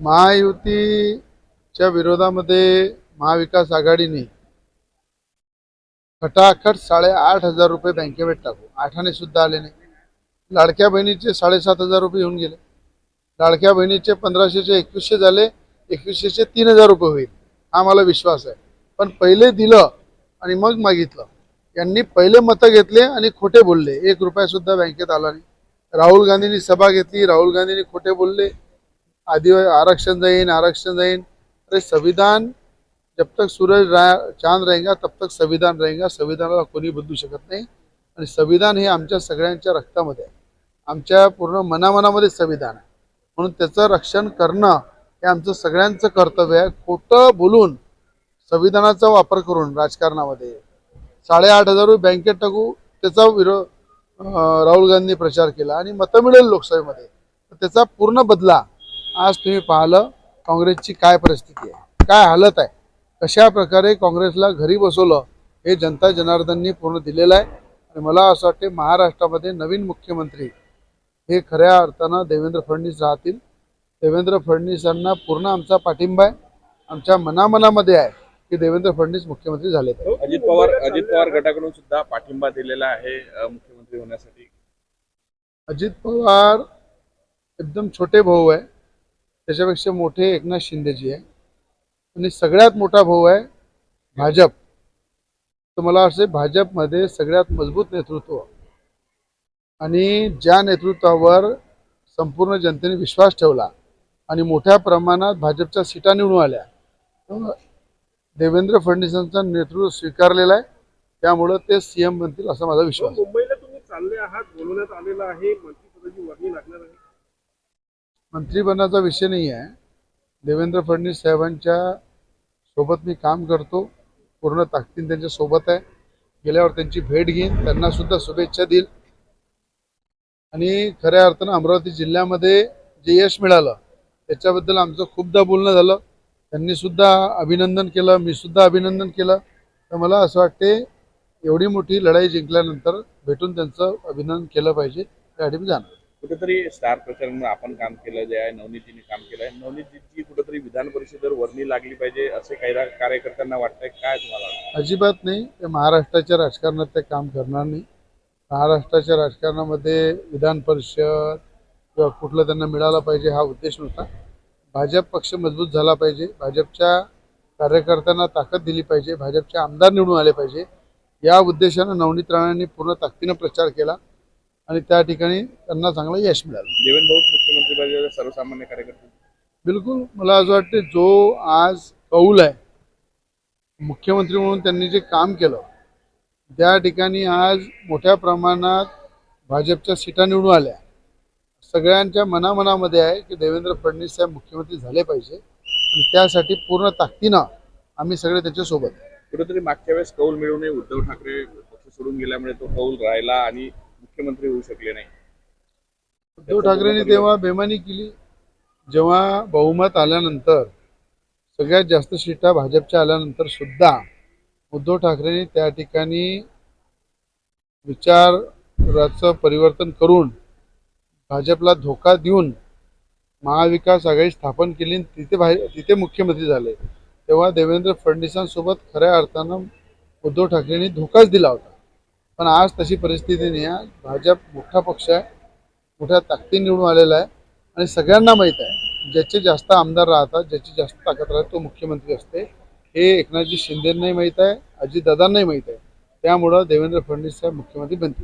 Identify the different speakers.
Speaker 1: महायुतीच्या विरोधामध्ये महाविकास आघाडीने खटाखट 8,500 रुपये बँकेमध्ये टाकू, आठाने सुद्धा आले नाही. लाडक्या बहिणीचे 7,500 रुपये येऊन गेले. लाडक्या बहिणीचे 1500चे 2100 झाले, 2100चे 3,000 रुपये होईल, हा मला विश्वास आहे. पण पहिले दिलं आणि मग मागितलं. यांनी पहिले मतं घेतले आणि खोटे बोलले. 1 रुपया सुद्धा बँकेत आला नाही. राहुल गांधींनी सभा घेतली, राहुल गांधींनी खोटे बोलले, आरक्षण जाईन, आरक्षण जाईन. अरे संविधान जब तक चांद रहेगा तब तक संविधान रहेगा. संविधानाला कोणी बदलू शकत नाही. आणि संविधान हे आमच्या सगळ्यांच्या रक्तामध्ये आहे, आमच्या पूर्ण मनामनामध्ये संविधान आहे. म्हणून त्याचं रक्षण करणं हे आमचं सगळ्यांचं कर्तव्य आहे. खोटं बोलून संविधानाचा वापर करून राजकारणामध्ये 8,500 रुपये बँकेत टाकू, त्याचा विरोध राहुल गांधी प्रचार केला आणि मतं मिळेल लोकसभेमध्ये. त्याचा पूर्ण बदला आज तुम्ही पाहिलं काँग्रेसची काय परिस्थिती आहे, काय हालत आहे, कशा प्रकारे काँग्रेसला घरी बसवलं हे जनता जनार्दननी पूर्ण दिलेलं आहे. आणि मला असं वाटते महाराष्ट्रामध्ये नवीन मुख्यमंत्री हे खऱ्या अर्थानं देवेंद्र फडणवीस राहतील. देवेंद्र फडणवीसांना पूर्ण आमचा पाठिंबा आहे. आमच्या मनामनामध्ये आहे की देवेंद्र फडणवीस मुख्यमंत्री झाले पाहिजे.
Speaker 2: अजित पवार गटाकडून सुद्धा पाठिंबा दिलेला आहे मुख्यमंत्री होण्यासाठी.
Speaker 1: अजित पवार एकदम छोटे भाऊ आहे, त्याच्यापेक्षा मोठे एकनाथ शिंदेजी आहे आणि सगळ्यात मोठा भाऊ आहे भाजप. तर मला असं भाजपमध्ये सगळ्यात मजबूत नेतृत्व आणि ज्या नेतृत्वावर संपूर्ण जनतेने विश्वास ठेवला आणि मोठ्या प्रमाणात भाजपच्या सीटा निवडून आल्या, देवेंद्र फडणवीसांचं नेतृत्व स्वीकारलेलं आहे. त्यामुळं ते सीएम बनतील असा माझा विश्वास.
Speaker 3: मुंबईला तुम्ही चालले आहात, बोलवण्यात आलेलं आहे, मंत्रिपदाची वर्णी लागणार आहे.
Speaker 1: मंत्रिपदाचा विषय नाही आहे. देवेंद्र फडणवीस साहेबांच्या सोबत मी काम करतो, पूर्ण ताकदीने त्यांच्या सोबत आहे. गेल्यावर त्यांची भेट घेईन, त्यांना सुद्धा शुभेच्छा देईल. आणि खऱ्या अर्थानं अमरावती जिल्ह्यामध्ये जे यश मिळालं त्याच्याबद्दल आमचं खूपदा बोलणं झालं. त्यांनी सुद्धा अभिनंदन केलं, मी सुद्धा अभिनंदन केलं. तर मला असं वाटते एवढी मोठी लढाई जिंकल्यानंतर भेटून त्यांचं अभिनंदन केलं पाहिजे, त्यासाठी मी जाणार.
Speaker 2: कुठेतरी स्टार प्रचारक आपण काम केलं जे आहे, नवनीतजींनी काम केलं आहे. नवनीतजींची कुठेतरी विधान परिषदेवर वर्णी लागली पाहिजे असे काही कार्यकर्त्यांना वाटतंय, काय तुम्हाला?
Speaker 1: अजिबात नाही. ते महाराष्ट्राच्या राजकारणात ते काम करणार नाही. महाराष्ट्राच्या राजकारणामध्ये विधान परिषद किंवा कुठलं त्यांना मिळालं पाहिजे हा उद्देश नव्हता. भाजप पक्ष मजबूत झाला पाहिजे, भाजपच्या कार्यकर्त्यांना ताकद दिली पाहिजे, भाजपचे आमदार निवडून आले पाहिजे, या उद्देशानं नवनीत राणांनी पूर्ण ताकदीनं प्रचार केला आणि त्या ठिकाणी त्यांना चांगलं यश मिळालं.
Speaker 2: देवेंद्र भाऊ मुख्यमंत्री पाहिजे सर्वसामान्य कार्यकर्ते.
Speaker 1: बिलकुल मला असं वाटते जो आज कौल आहे मुख्यमंत्री म्हणून त्यांनी जे काम केलं त्या ठिकाणी आज मोठ्या प्रमाणात भाजपच्या सीटा निवडून आल्या. सगळ्यांच्या मनामनामध्ये आहे की देवेंद्र फडणवीस साहेब मुख्यमंत्री झाले पाहिजे आणि त्यासाठी पूर्ण ताकदीनं आम्ही सगळे त्याच्यासोबत.
Speaker 2: कुठेतरी मागच्या वेळेस कौल मिळू नये, उद्धव ठाकरे पक्ष सोडून गेल्यामुळे तो कौल राहिला आणि मुख्यमंत्री होऊ शकले नाही.
Speaker 1: उद्धव ठाकरेंनी तेव्हा बेमानी केली. जेव्हा बहुमत आल्यानंतर सगळ्यात जास्त सीटा भाजपच्या आल्यानंतर सुद्धा उद्धव ठाकरेंनी त्या ठिकाणी विचाराचं परिवर्तन करून भाजपला धोका देऊन महाविकास आघाडी स्थापन केली, तिथे मुख्यमंत्री झाले. तेव्हा देवेंद्र फडणवीसांसोबत खऱ्या अर्थानं उद्धव ठाकरेंनी धोकाच दिला होता. पण आज तशी परिस्थिती नाही आहे. भाजप मोठा पक्ष आहे, मोठ्या ताकदीने निवडून आलेला आहे आणि सगळ्यांना माहीत आहे ज्याचे जास्त आमदार राहतात, ज्याची जास्त ताकद राहते तो मुख्यमंत्री असते. हे एकनाथजी शिंदेंनाही माहीत आहे, अजितदादांनाही माहीत आहे. त्यामुळं देवेंद्र फडणवीस साहेब मुख्यमंत्री बनतील.